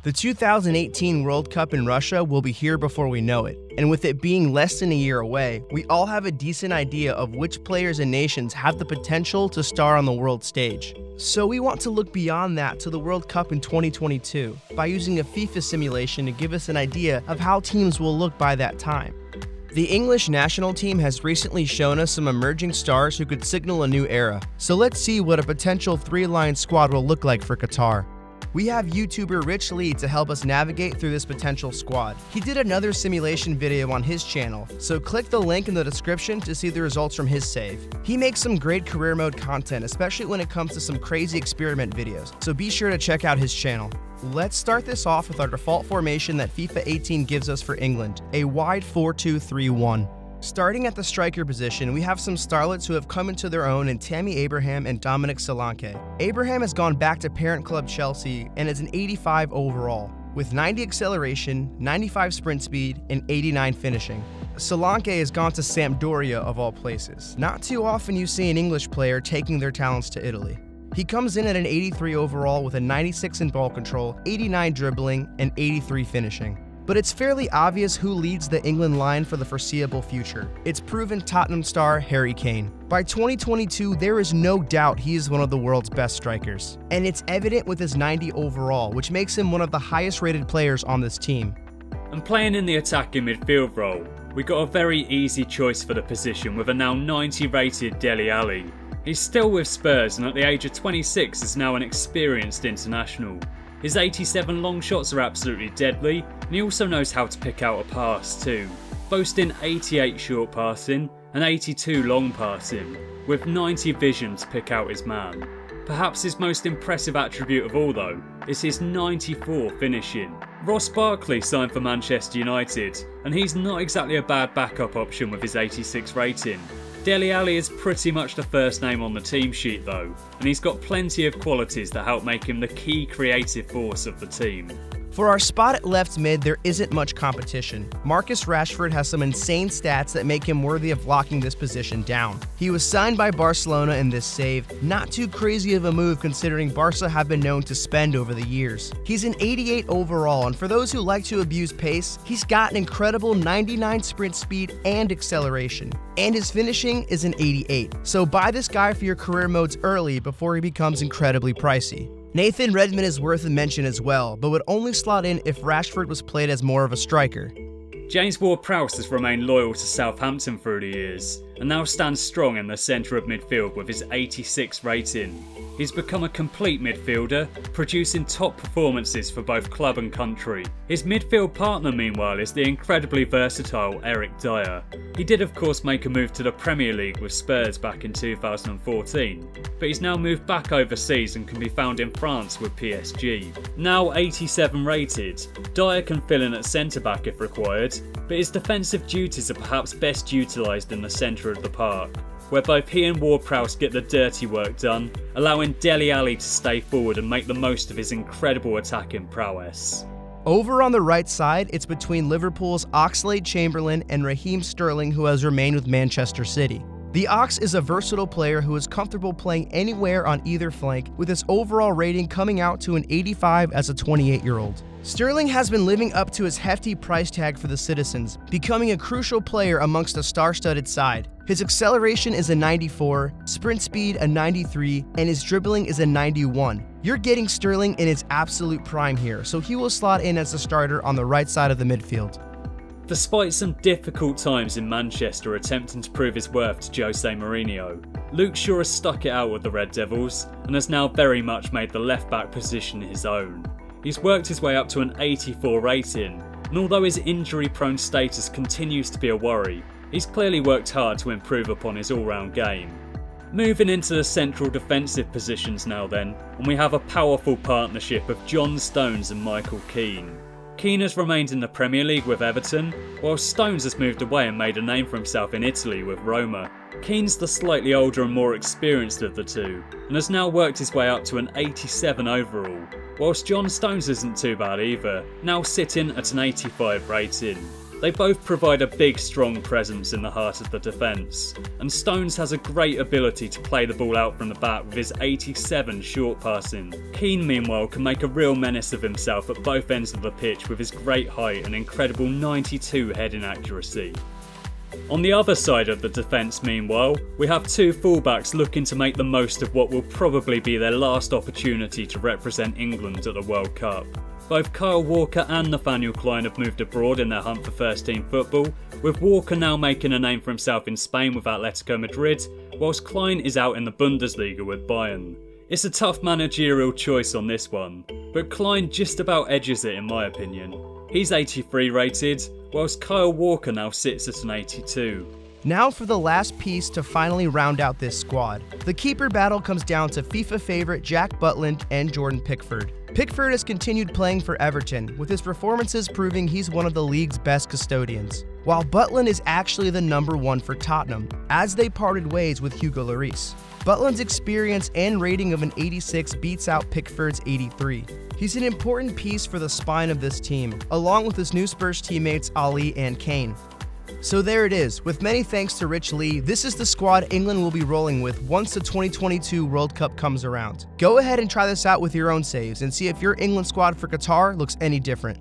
The 2018 World Cup in Russia will be here before we know it, and with it being less than a year away, we all have a decent idea of which players and nations have the potential to star on the world stage. So we want to look beyond that to the World Cup in 2022 by using a FIFA simulation to give us an idea of how teams will look by that time. The English national team has recently shown us some emerging stars who could signal a new era, so let's see what a potential three-line squad will look like for Qatar. We have YouTuber Rich Leigh to help us navigate through this potential squad. He did another simulation video on his channel, so click the link in the description to see the results from his save. He makes some great career mode content, especially when it comes to some crazy experiment videos, so be sure to check out his channel. Let's start this off with our default formation that FIFA 18 gives us for England, a wide 4-2-3-1. Starting at the striker position, we have some starlets who have come into their own in Tammy Abraham and Dominic Solanke. Abraham has gone back to parent club Chelsea and is an 85 overall, with 90 acceleration, 95 sprint speed, and 89 finishing. Solanke has gone to Sampdoria of all places. Not too often you see an English player taking their talents to Italy. He comes in at an 83 overall with a 96 in ball control, 89 dribbling, and 83 finishing. But it's fairly obvious who leads the England line for the foreseeable future. It's proven Tottenham star Harry Kane. By 2022, there is no doubt he is one of the world's best strikers. And it's evident with his 90 overall, which makes him one of the highest rated players on this team. And playing in the attacking midfield role, we got a very easy choice for the position with a now 90 rated Dele Alli. He's still with Spurs and at the age of 26 is now an experienced international. His 87 long shots are absolutely deadly, and he also knows how to pick out a pass too, boasting 88 short passing and 82 long passing, with 90 vision to pick out his man. Perhaps his most impressive attribute of all though, is his 94 finishing. Ross Barkley signed for Manchester United, and he's not exactly a bad backup option with his 86 rating. Dele Alli is pretty much the first name on the team sheet though, and he's got plenty of qualities that help make him the key creative force of the team. For our spot at left mid, there isn't much competition. Marcus Rashford has some insane stats that make him worthy of locking this position down. He was signed by Barcelona in this save, not too crazy of a move considering Barca have been known to spend over the years. He's an 88 overall, and for those who like to abuse pace, he's got an incredible 99 sprint speed and acceleration. And his finishing is an 88, so buy this guy for your career modes early before he becomes incredibly pricey. Nathan Redmond is worth a mention as well, but would only slot in if Rashford was played as more of a striker. James Ward-Prowse has remained loyal to Southampton through the years, and now stands strong in the centre of midfield with his 86 rating. He's become a complete midfielder, producing top performances for both club and country. His midfield partner meanwhile is the incredibly versatile Eric Dyer. He did of course make a move to the Premier League with Spurs back in 2014, but he's now moved back overseas and can be found in France with PSG. Now 87 rated, Dyer can fill in at centre back if required, but his defensive duties are perhaps best utilised in the centre of the park, where both he and Ward-Prowse get the dirty work done, allowing Dele Alli to stay forward and make the most of his incredible attacking prowess. Over on the right side, it's between Liverpool's Oxlade-Chamberlain and Raheem Sterling, who has remained with Manchester City. The Ox is a versatile player who is comfortable playing anywhere on either flank, with his overall rating coming out to an 85 as a 28-year-old. Sterling has been living up to his hefty price tag for the citizens, becoming a crucial player amongst a star-studded side. His acceleration is a 94, sprint speed a 93, and his dribbling is a 91. You're getting Sterling in his absolute prime here, so he will slot in as a starter on the right side of the midfield. Despite some difficult times in Manchester attempting to prove his worth to Jose Mourinho, Luke Shaw has stuck it out with the Red Devils and has now very much made the left-back position his own. He's worked his way up to an 84 rating, and although his injury-prone status continues to be a worry, he's clearly worked hard to improve upon his all-round game. Moving into the central defensive positions now then, and we have a powerful partnership of John Stones and Michael Keane. Keane has remained in the Premier League with Everton, while Stones has moved away and made a name for himself in Italy with Roma. Keane's the slightly older and more experienced of the two, and has now worked his way up to an 87 overall, whilst John Stones isn't too bad either, now sitting at an 85 rating. They both provide a big, strong presence in the heart of the defence, and Stones has a great ability to play the ball out from the back with his 87 short passing. Kane, meanwhile, can make a real menace of himself at both ends of the pitch with his great height and incredible 92 heading accuracy. On the other side of the defence, meanwhile, we have two fullbacks looking to make the most of what will probably be their last opportunity to represent England at the World Cup. Both Kyle Walker and Nathaniel Clyne have moved abroad in their hunt for first-team football, with Walker now making a name for himself in Spain with Atletico Madrid, whilst Clyne is out in the Bundesliga with Bayern. It's a tough managerial choice on this one, but Clyne just about edges it in my opinion. He's 83 rated, whilst Kyle Walker now sits at an 82. Now for the last piece to finally round out this squad. The keeper battle comes down to FIFA favorite Jack Butland and Jordan Pickford. Pickford has continued playing for Everton, with his performances proving he's one of the league's best custodians, while Butland is actually the #1 for Tottenham, as they parted ways with Hugo Lloris. Butland's experience and rating of an 86 beats out Pickford's 83. He's an important piece for the spine of this team, along with his new Spurs teammates Ali and Kane. So there it is. With many thanks to Rich Leigh, this is the squad England will be rolling with once the 2022 World Cup comes around. Go ahead and try this out with your own saves and see if your England squad for Qatar looks any different.